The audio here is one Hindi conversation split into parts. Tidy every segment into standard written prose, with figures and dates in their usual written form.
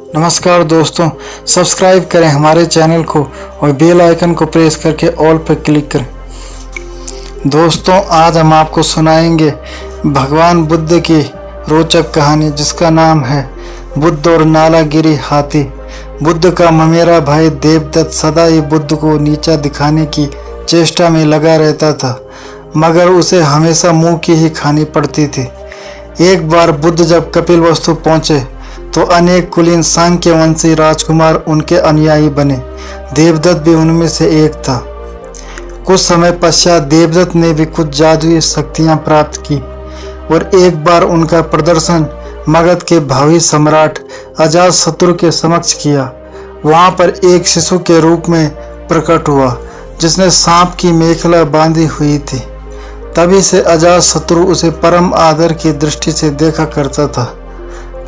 नमस्कार दोस्तों, सब्सक्राइब करें हमारे चैनल को और बेल आइकन को प्रेस करके ऑल पर क्लिक करें। दोस्तों, आज हम आपको सुनाएंगे भगवान बुद्ध की रोचक कहानी, जिसका नाम है बुद्ध और नालागिरी हाथी। बुद्ध का ममेरा भाई देवदत्त सदा ही बुद्ध को नीचा दिखाने की चेष्टा में लगा रहता था, मगर उसे हमेशा मुंह की ही खानी पड़ती थी। एक बार बुद्ध जब कपिलवस्तु पहुंचे तो अनेक कुलीन सांक्य वंशी राजकुमार उनके अनुयायी बने। देवदत्त भी उनमें से एक था। कुछ समय पश्चात देवदत्त ने भी कुछ जादुई शक्तियां प्राप्त की और एक बार उनका प्रदर्शन मगध के भावी सम्राट अजातशत्रु के समक्ष किया। वहां पर एक शिशु के रूप में प्रकट हुआ, जिसने सांप की मेखला बांधी हुई थी। तभी से अजातशत्रु उसे परम आदर की दृष्टि से देखा करता था।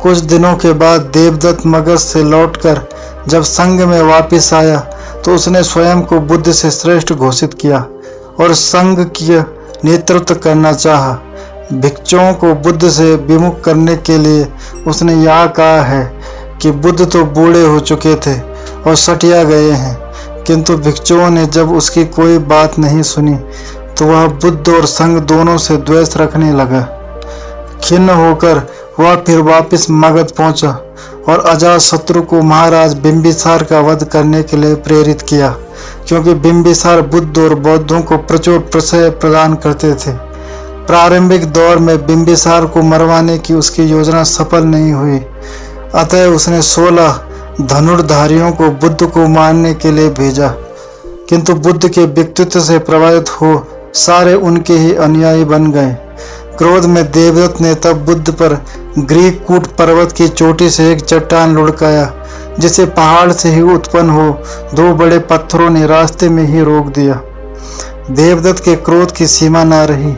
कुछ दिनों के बाद देवदत्त मगध से लौटकर जब संघ में वापस आया तो उसने स्वयं को बुद्ध से श्रेष्ठ घोषित किया और संघ की नेतृत्व करना चाहा। भिक्षुओं को बुद्ध से विमुख करने के लिए उसने यह कहा है कि बुद्ध तो बूढ़े हो चुके थे और सटिया गए हैं, किंतु भिक्षुओं ने जब उसकी कोई बात नहीं सुनी तो वह बुद्ध और संघ दोनों से द्वेष रखने लगा। खिन्न होकर वह फिर वापस मगध पहुंचा और अजातशत्रु को महाराज बिंबिसार का वध करने के लिए प्रेरित किया, क्योंकि बिंबिसार बुद्ध और बौद्धों को प्रचुर प्रश्रय प्रदान करते थे। प्रारंभिक दौर में बिंबिसार को मरवाने की उसकी योजना सफल नहीं हुई, अतः उसने 16 धनुर्धारियों को बुद्ध को मारने के लिए भेजा, किंतु बुद्ध के व्यक्तित्व से प्रभावित हो सारे उनके ही अनुयायी बन गए। क्रोध में देवदत्त ने तब बुद्ध पर ग्रीककूट पर्वत की चोटी से एक चट्टान लुढ़काया, जिसे पहाड़ से ही उत्पन्न हो 2 बड़े पत्थरों ने रास्ते में ही रोक दिया। देवदत्त के क्रोध की सीमा न रही।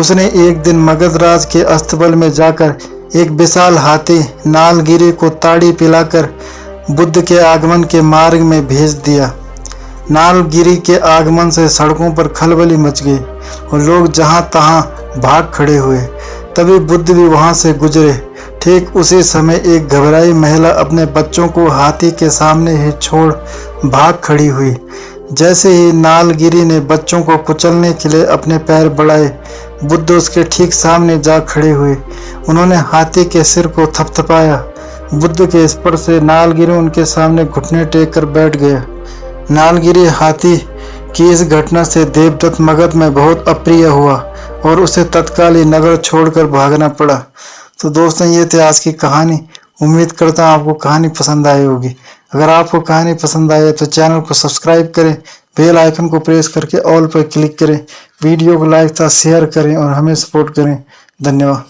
उसने एक दिन मगधराज के अस्तबल में जाकर एक विशाल हाथी नालगिरी को ताड़ी पिलाकर बुद्ध के आगमन के मार्ग में भेज दिया। नालगिरी के आगमन से सड़कों पर खलबली मच गई और लोग जहां तहां भाग खड़े हुए। तभी बुद्ध भी वहां से गुजरे। ठीक उसी समय एक घबराई महिला अपने बच्चों को हाथी के सामने ही छोड़ भाग खड़ी हुई। जैसे ही नालगिरी ने बच्चों को कुचलने के लिए अपने पैर बढ़ाए, बुद्ध उसके ठीक सामने जा खड़े हुए। उन्होंने हाथी के सिर को थपथपाया। बुद्ध के स्पर्श से नालगिरी उनके सामने घुटने टेक कर बैठ गया। नालगिरी हाथी की इस घटना से देवदत्त मगध में बहुत अप्रिय हुआ और उसे तत्काल ही नगर छोड़कर भागना पड़ा। तो दोस्तों, ये थी आज की कहानी। उम्मीद करता हूँ आपको कहानी पसंद आई होगी। अगर आपको कहानी पसंद आए तो चैनल को सब्सक्राइब करें, बेल आइकन को प्रेस करके ऑल पर क्लिक करें, वीडियो को लाइक तथा शेयर करें और हमें सपोर्ट करें। धन्यवाद।